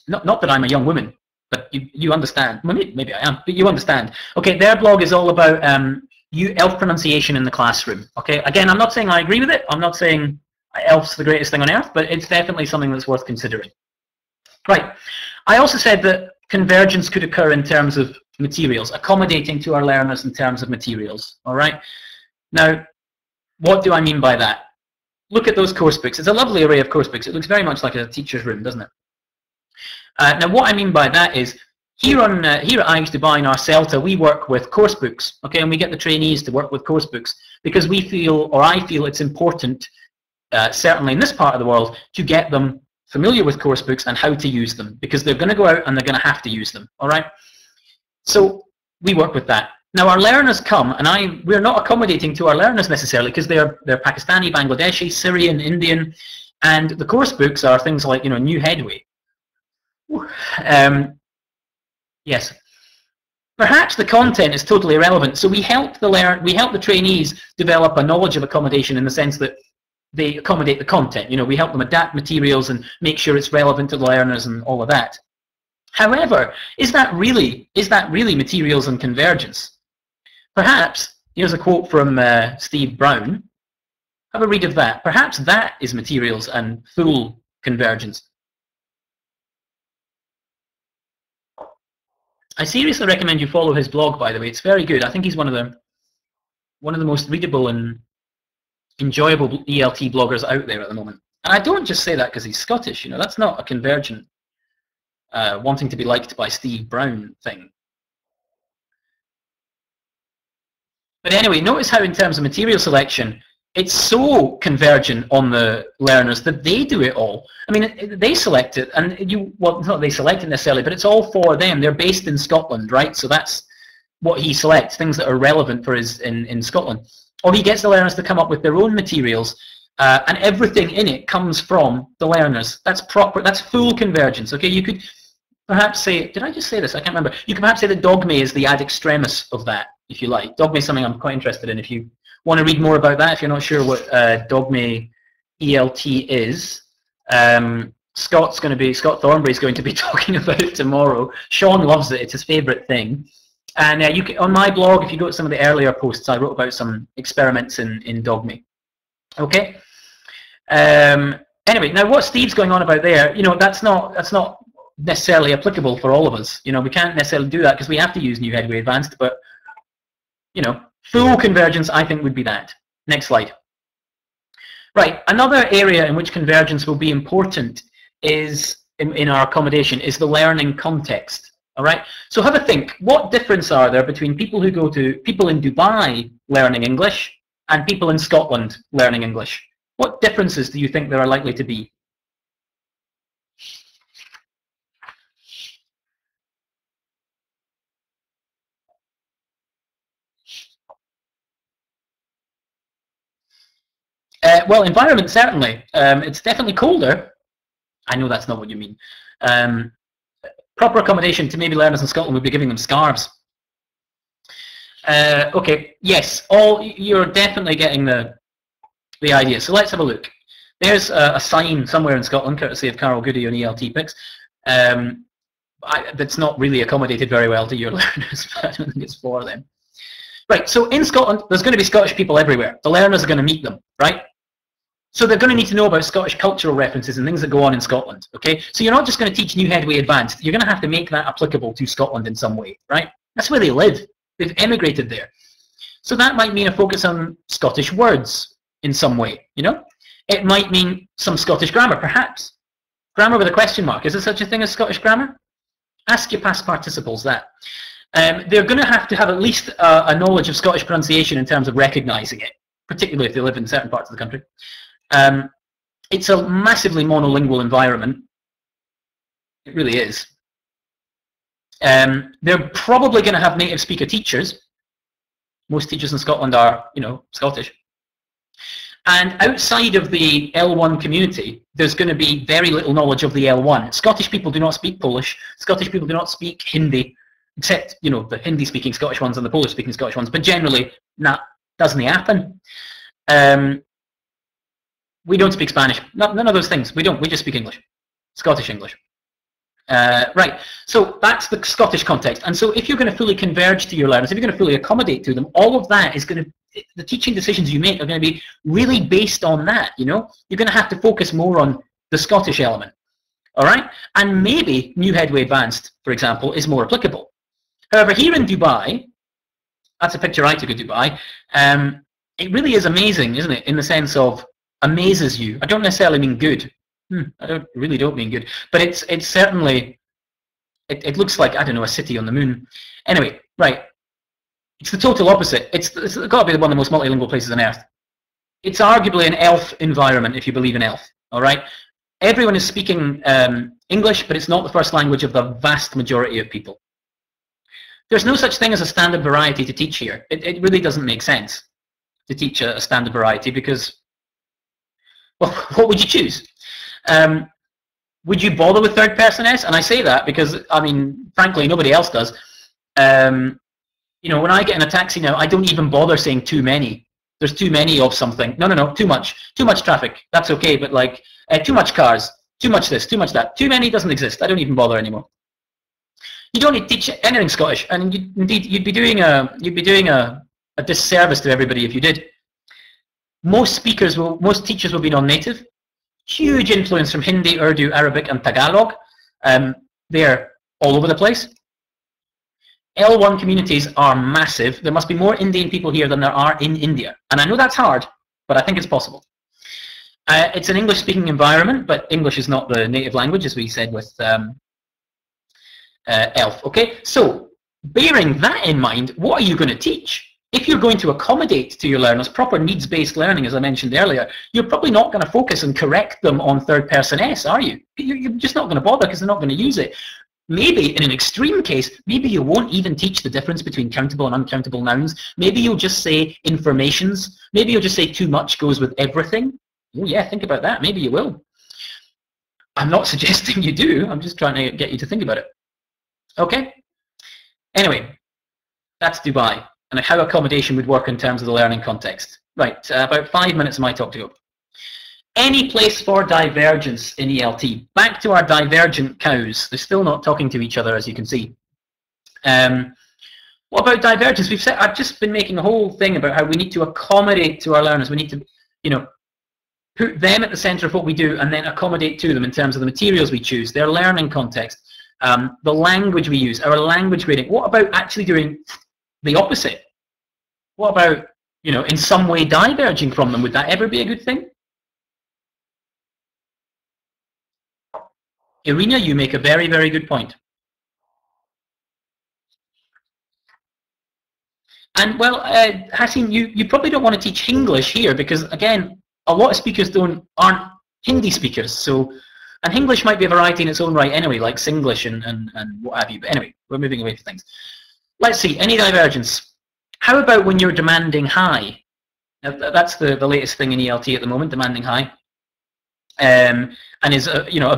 Not that I'm a young woman, but you understand. Maybe I am, but you understand. Okay, their blog is all about ELF pronunciation in the classroom. Okay, again, I'm not saying I agree with it. I'm not saying ELF's the greatest thing on earth, but it's definitely something that's worth considering. Right. I also said that convergence could occur in terms of materials, accommodating to our learners in terms of materials. All right. Now, what do I mean by that? Look at those course books. It's a lovely array of course books. It looks very much like a teacher's room, doesn't it? Now, what I mean by that is, here at IEX Dubai in our CELTA, we work with course books, okay, and we get the trainees to work with course books because we feel, or I feel, it's important, certainly in this part of the world, to get them familiar with course books and how to use them, because they're going to go out and they're going to have to use them. All right. So we work with that. Now our learners come, and we're not accommodating to our learners necessarily because they're Pakistani, Bangladeshi, Syrian, Indian, and the course books are things like, you know, New Headway. Yes. Perhaps the content is totally irrelevant, so we help the trainees develop a knowledge of accommodation in the sense that they accommodate the content. You know, we help them adapt materials and make sure it's relevant to the learners and all of that. However, is that really materials and convergence? Perhaps, here's a quote from Steve Brown. Have a read of that. Perhaps that is materials and full convergence. I seriously recommend you follow his blog, by the way. It's very good. I think he's one of the most readable and enjoyable ELT bloggers out there at the moment. And I don't just say that because he's Scottish. You know, that's not a convergent wanting to be liked by Steve Brown thing. But anyway, notice how in terms of material selection, it's so convergent on the learners that they do it all. I mean, they select it, and well, not they select it necessarily, but it's all for them. They're based in Scotland, right? So that's what he selects, things that are relevant for his in Scotland. Or he gets the learners to come up with their own materials, and everything in it comes from the learners. That's proper. That's full convergence. Okay, you could perhaps say, did I just say this? I can't remember. You can perhaps say that Dogme is the ad extremis of that, if you like. Dogme is something I'm quite interested in. If you want to read more about that, if you're not sure what Dogme ELT is, Scott Thornbury is going to be talking about it tomorrow. Sean loves it; it's his favourite thing. And you can, on my blog, if you go to some of the earlier posts, I wrote about some experiments in Dogme. Okay. Anyway, now what Steve's going on about there, you know, that's not necessarily applicable for all of us. You know, we can't necessarily do that because we have to use New Headway Advanced. But you know, full convergence, I think, would be that. Next slide. Right, another area in which convergence will be important is in our accommodation is the learning context. All right, so have a think. What difference are there between people in Dubai learning English and people in Scotland learning English? What differences do you think there are likely to be? Well, environment, certainly. It's definitely colder. I know that's not what you mean. Proper accommodation to maybe learners in Scotland would be giving them scarves. Okay, yes, you're definitely getting the idea. So let's have a look. There's a sign somewhere in Scotland, courtesy of Carol Goody on ELT Picks, that's not really accommodated very well to your learners, but I don't think it's for them. Right, so in Scotland, there's going to be Scottish people everywhere. The learners are going to meet them, right? So they're going to need to know about Scottish cultural references and things that go on in Scotland, okay? So you're not just going to teach New Headway Advanced. You're going to have to make that applicable to Scotland in some way, right? That's where they live. They've emigrated there. So that might mean a focus on Scottish words in some way, you know? It might mean some Scottish grammar, perhaps. Grammar with a question mark. Is there such a thing as Scottish grammar? Ask your past participles that. They're going to have at least a knowledge of Scottish pronunciation in terms of recognising it, particularly if they live in certain parts of the country. It's a massively monolingual environment. It really is. They're probably going to have native speaker teachers. Most teachers in Scotland are, you know, Scottish. And outside of the L1 community, there's going to be very little knowledge of the L1. Scottish people do not speak Polish. Scottish people do not speak Hindi, except, you know, the Hindi-speaking Scottish ones and the Polish-speaking Scottish ones. But generally, not Doesn't happen. We don't speak Spanish. None of those things. We don't. We just speak English. Scottish English. Right, so that's the Scottish context. And so if you're going to fully converge to your learners, if you're going to fully accommodate to them, all of that is going to, the teaching decisions you make are going to be really based on that, you know? You're going to have to focus more on the Scottish element, all right? And maybe New Headway Advanced, for example, is more applicable. However, here in Dubai, that's a picture I took of Dubai, it really is amazing, isn't it? In the sense of amazes you. I don't necessarily mean good. I really don't mean good, but it's certainly, it looks like, I don't know, a city on the moon. Anyway, right, it's the total opposite. It's got to be one of the most multilingual places on earth. It's arguably an elf environment, if you believe in elf, all right? Everyone is speaking English, but it's not the first language of the vast majority of people. There's no such thing as a standard variety to teach here. It really doesn't make sense to teach a standard variety because, well, what would you choose? Would you bother with third person S? And I say that because, I mean, frankly, nobody else does. You know, when I get in a taxi now, I don't even bother saying too many. There's too many of something. No, too much. Too much traffic. That's okay, but like, too much cars, too much this, too much that. Too many doesn't exist. I don't even bother anymore. You don't need to teach anything Scottish, and indeed, you'd be doing a disservice to everybody if you did. Most teachers will be non-native. Huge influence from Hindi, Urdu, Arabic, and Tagalog. They're all over the place. L1 communities are massive. There must be more Indian people here than there are in India. And I know that's hard, but I think it's possible. It's an English-speaking environment, but English is not the native language, as we said with ELF. Okay, so bearing that in mind, what are you going to teach? If you're going to accommodate to your learners, proper needs-based learning, as I mentioned earlier, you're probably not going to focus and correct them on third-person S, are you? You're just not going to bother because they're not going to use it. Maybe, in an extreme case, maybe you won't even teach the difference between countable and uncountable nouns. Maybe you'll just say informations. Maybe you'll just say too much goes with everything. Oh yeah, think about that. Maybe you will. I'm not suggesting you do. I'm just trying to get you to think about it. Okay? Anyway, that's Dubai and how accommodation would work in terms of the learning context. Right, about 5 minutes of my talk to go. Any place for divergence in ELT. Back to our divergent cows. They're still not talking to each other, as you can see. What about divergence? I've just been making a whole thing about how we need to accommodate to our learners. We need to, you know, put them at the center of what we do and then accommodate to them in terms of the materials we choose, their learning context, the language we use, our language grading. What about actually doing the opposite? What about, you know, in some way diverging from them? Would that ever be a good thing? Irina, you make a very, very good point. And well, Hassim, you probably don't want to teach English here because, again, a lot of speakers aren't Hindi speakers. So, and English might be a variety in its own right anyway, like Singlish and what have you. But anyway, we're moving away from things. Let's see, any divergence. How about when you're demanding high? Now, that's the latest thing in ELT at the moment, demanding high. And is you know,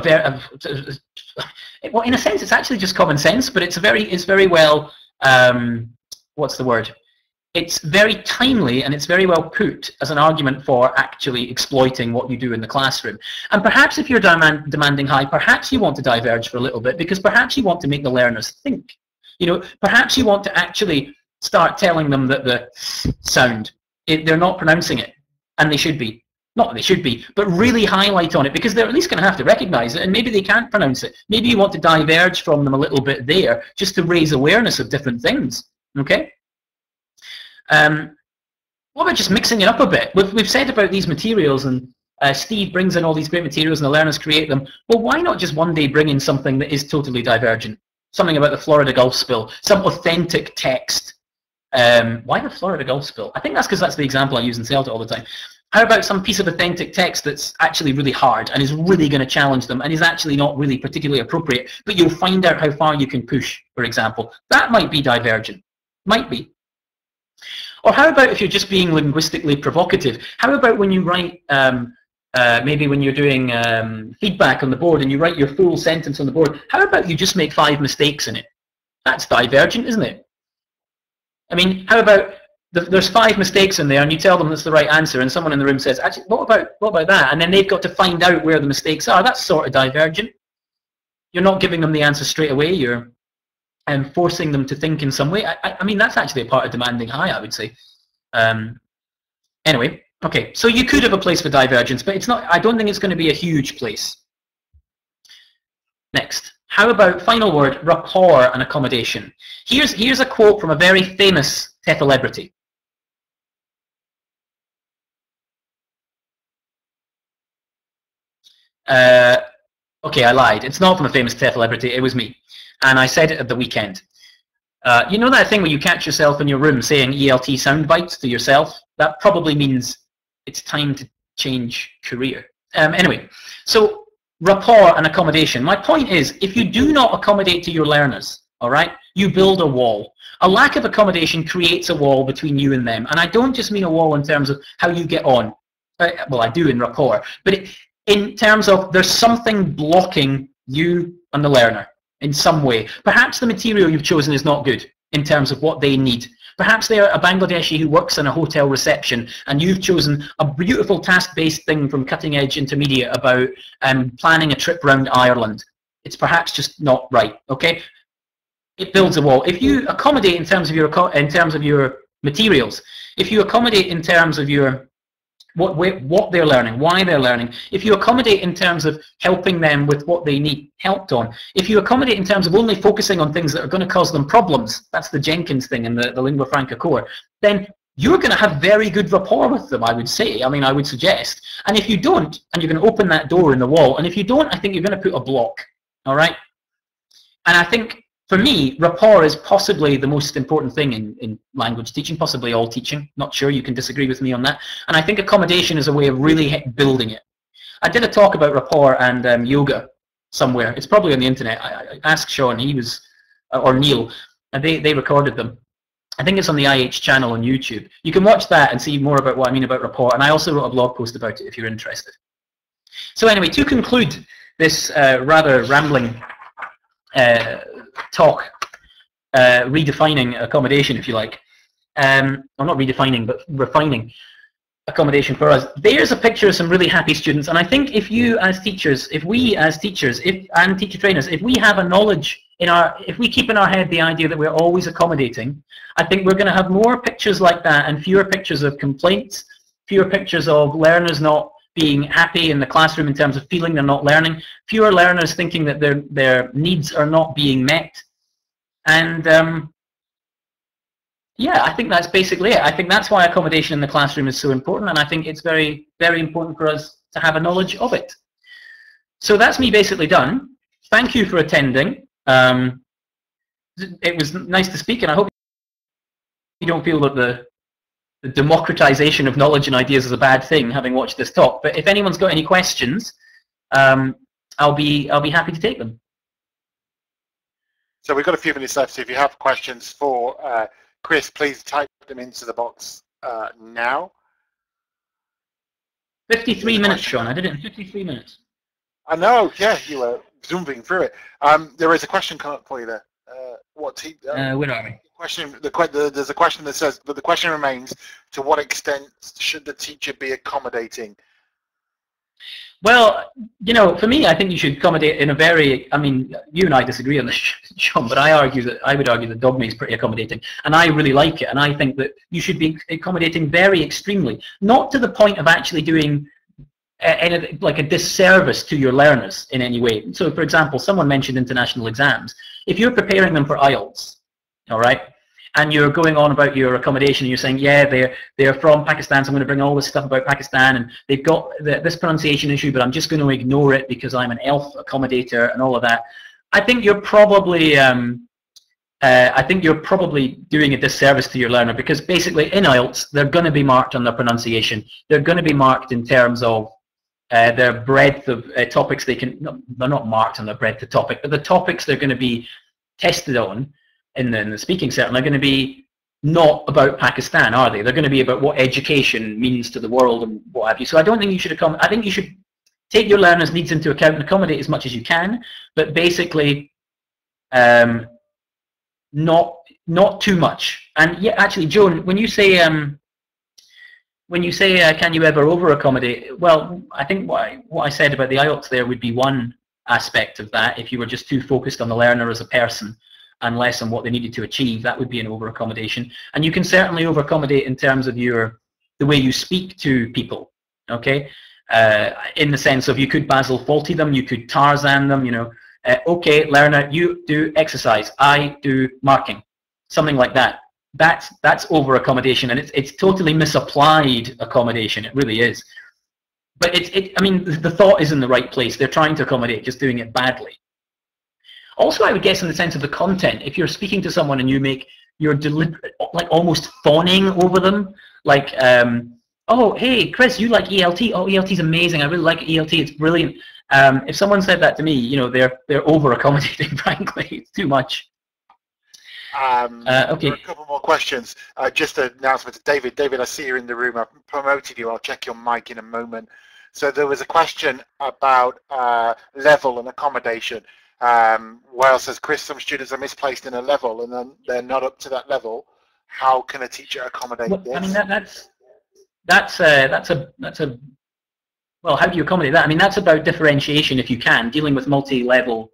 well, in a sense it's actually just common sense, but it's very well what's the word, it's very timely and it's very well put as an argument for actually exploiting what you do in the classroom. And perhaps if you're demanding high, perhaps you want to diverge for a little bit because perhaps you want to make the learners think, you know, perhaps you want to actually start telling them that the sound, they're not pronouncing it, and they should be. Not that they should be, but really highlight on it because they're at least going to have to recognize it and maybe they can't pronounce it. Maybe you want to diverge from them a little bit there just to raise awareness of different things, okay? What about just mixing it up a bit? We've said about these materials and Steve brings in all these great materials and the learners create them. Well, why not just one day bring in something that is totally divergent? Something about the Florida Gulf spill, some authentic text. Why the Florida Gulf spill? I think that's because that's the example I use in CELTA all the time. How about some piece of authentic text that's actually really hard and is really going to challenge them and is actually not really particularly appropriate, but you'll find out how far you can push, for example. That might be divergent. Might be. Or how about if you're just being linguistically provocative? How about when you write, maybe when you're doing feedback on the board and you write your full sentence on the board, how about you just make 5 mistakes in it? That's divergent, isn't it? I mean, how about there's 5 mistakes in there, and you tell them that's the right answer, and someone in the room says, actually, what about that? And then they've got to find out where the mistakes are. That's sort of divergent. You're not giving them the answer straight away. You're forcing them to think in some way. I mean, that's actually a part of demanding high, I would say. Anyway, okay, so you could have a place for divergence, but it's not. I don't think it's going to be a huge place. Next, how about final word, rapport and accommodation? Here's a quote from a very famous celebrity. Okay, I lied. It's not from a famous celebrity. It was me, and I said it at the weekend. You know that thing where you catch yourself in your room saying ELT sound bites to yourself? That probably means it's time to change career. Anyway, so rapport and accommodation. My point is, if you do not accommodate to your learners, all right, you build a wall. A lack of accommodation creates a wall between you and them. And I don't just mean a wall in terms of how you get on. Well, I do in rapport. But in terms of there's something blocking you and the learner in some way. Perhaps the material you've chosen is not good in terms of what they need. Perhaps they're a Bangladeshi who works in a hotel reception, and you've chosen a beautiful task-based thing from Cutting Edge Intermediate about planning a trip around Ireland. It's perhaps just not right, okay? It builds a wall. If you accommodate in terms of your materials, if you accommodate in terms of your what they're learning, why they're learning, if you accommodate in terms of helping them with what they need helped on, if you accommodate in terms of only focusing on things that are going to cause them problems, that's the Jenkins thing in the lingua franca core, then you're going to have very good rapport with them, I would say. I mean, I would suggest. And if you don't, and you're going to open that door in the wall, and if you don't, I think you're going to put a block, all right? And I think, for me, rapport is possibly the most important thing in language teaching, possibly all teaching. Not sure, you can disagree with me on that. And I think accommodation is a way of really building it. I did a talk about rapport and yoga somewhere. It's probably on the internet. I asked Sean, he was, or Neil, and they recorded them. I think it's on the IH channel on YouTube. You can watch that and see more about what I mean about rapport. And I also wrote a blog post about it if you're interested. So anyway, to conclude this rather rambling talk, redefining accommodation, if you like, well, not redefining, but refining accommodation for us. There's a picture of some really happy students, and I think if you as teachers, if we as teachers, and teacher trainers, if we have a knowledge if we keep in our head the idea that we're always accommodating, I think we're going to have more pictures like that and fewer pictures of complaints, fewer pictures of learners not being happy in the classroom in terms of feeling they're not learning, fewer learners thinking that their needs are not being met. And yeah, I think that's basically it. I think that's why accommodation in the classroom is so important, and I think it's very, very important for us to have a knowledge of it. So that's me basically done. Thank you for attending. It was nice to speak, and I hope you don't feel that the democratization of knowledge and ideas is a bad thing, having watched this talk. But if anyone's got any questions, I'll be happy to take them. So we've got a few minutes left, so if you have questions for Chris, please type them into the box now. 53 minutes, Sean. I did it in 53 minutes. I know, yeah, you were zooming through it. There is a question coming up for you there. Where are we? There's a question that says, but the question remains, to what extent should the teacher be accommodating? Well, you know, for me, I think you should accommodate in a very, I mean, you and I disagree on this, Sean, but I would argue that dogma is pretty accommodating, and I really like it, and I think that you should be accommodating very extremely, not to the point of actually doing like a disservice to your learners in any way. So, for example, someone mentioned international exams. If you're preparing them for IELTS, all right, and you're going on about your accommodation, and you're saying, yeah, they're from Pakistan, so I'm going to bring all this stuff about Pakistan, and they've got this pronunciation issue, but I'm just going to ignore it because I'm an ELF accommodator and all of that. I think you're probably doing a disservice to your learner, because basically in IELTS they're going to be marked on their pronunciation. They're going to be marked in terms of their breadth of topics. They're not marked on their breadth of topic, but the topics they're going to be tested on in the speaking certain are going to be not about Pakistan, are they? They're going to be about what education means to the world and what have you. So I don't think you should I think you should take your learners' needs into account and accommodate as much as you can, but basically not not too much. And yeah, actually, Joan, when you say can you ever over accommodate? Well, I think what I said about the IELTS there would be one aspect of that. If you were just too focused on the learner as a person and less on what they needed to achieve, that would be an over accommodation. And you can certainly over accommodate in terms of the way you speak to people. Okay, in the sense of you could Basil Fawlty them, you could Tarzan them. You know, okay, learner, you do exercise, I do marking, something like that. That's over accommodation, and it's totally misapplied accommodation. It really is. But I mean, the thought is in the right place. They're trying to accommodate, just doing it badly. Also, I would guess in the sense of the content, if you're speaking to someone and you're deliberate, like almost fawning over them, like, oh, hey, Chris, you like ELT? Oh, ELT is amazing. I really like ELT. It's brilliant. If someone said that to me, you know, they're over accommodating. Frankly, it's too much. Okay. There are a couple more questions. Just an announcement to David. David, I see you in the room. I've promoted you. I'll check your mic in a moment. So there was a question about level and accommodation. Wales says, Chris, some students are misplaced in a level and then they're not up to that level. How can a teacher accommodate this? I mean, that's a well, how do you accommodate that? I mean, that's about differentiation if you can, dealing with multi-level.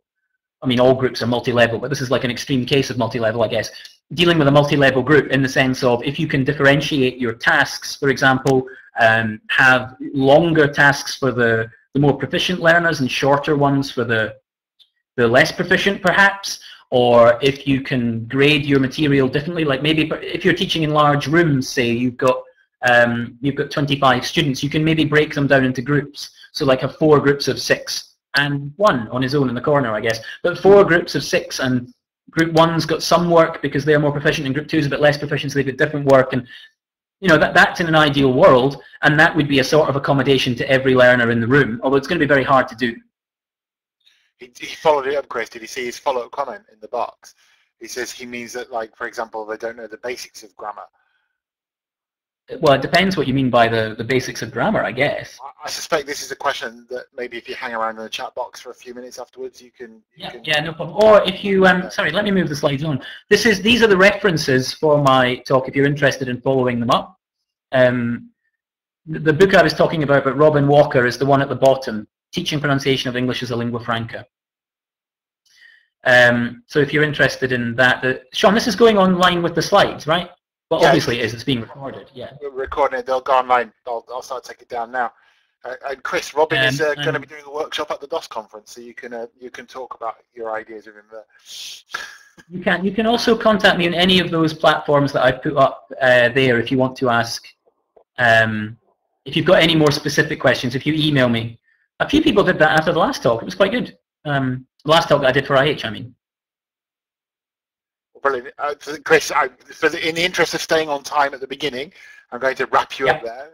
I mean, all groups are multi-level, but this is like an extreme case of multi-level, I guess. Dealing with a multi-level group in the sense of if you can differentiate your tasks, for example, have longer tasks for the more proficient learners and shorter ones for the less proficient, perhaps, or if you can grade your material differently, like maybe if you're teaching in large rooms, say you've got 25 students, you can maybe break them down into groups. So like have 4 groups of 6. And 1 on his own in the corner, I guess. But 4 groups of 6, and group 1's got some work because they're more proficient, and group 2's a bit less proficient, so they've got different work. And you know, that's in an ideal world, and that would be a sort of accommodation to every learner in the room, although it's going to be very hard to do. He followed it up, Chris. Did you see his follow-up comment in the box? He says he means that, like, for example, they don't know the basics of grammar. Well, it depends what you mean by the basics of grammar, I guess. I suspect this is a question that maybe if you hang around in the chat box for a few minutes afterwards, you can. Yeah, no problem. Or if you, sorry, let me move the slides on. These are the references for my talk if you're interested in following them up. The book I was talking about by Robin Walker is the one at the bottom, Teaching Pronunciation of English as a Lingua Franca. So if you're interested in that, Sean, this is going online with the slides, right? Well, yeah, obviously it is. It's being recorded. Yeah. We're recording it. They'll go online. I'll start taking it down now. And Chris, Robin is going to be doing a workshop at the DOS conference, so you can talk about your ideas with him there. You can also contact me on any of those platforms that I put up there if you want to ask. If you've got any more specific questions, if you email me. A few people did that after the last talk. It was quite good. The last talk that I did for IH, I mean. Brilliant. Chris, in the interest of staying on time at the beginning, I'm going to wrap you up there,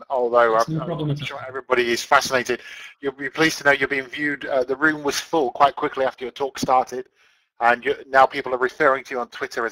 although I'm sure everybody is fascinated. You'll be pleased to know you're being viewed. The room was full quite quickly after your talk started, and now people are referring to you on Twitter as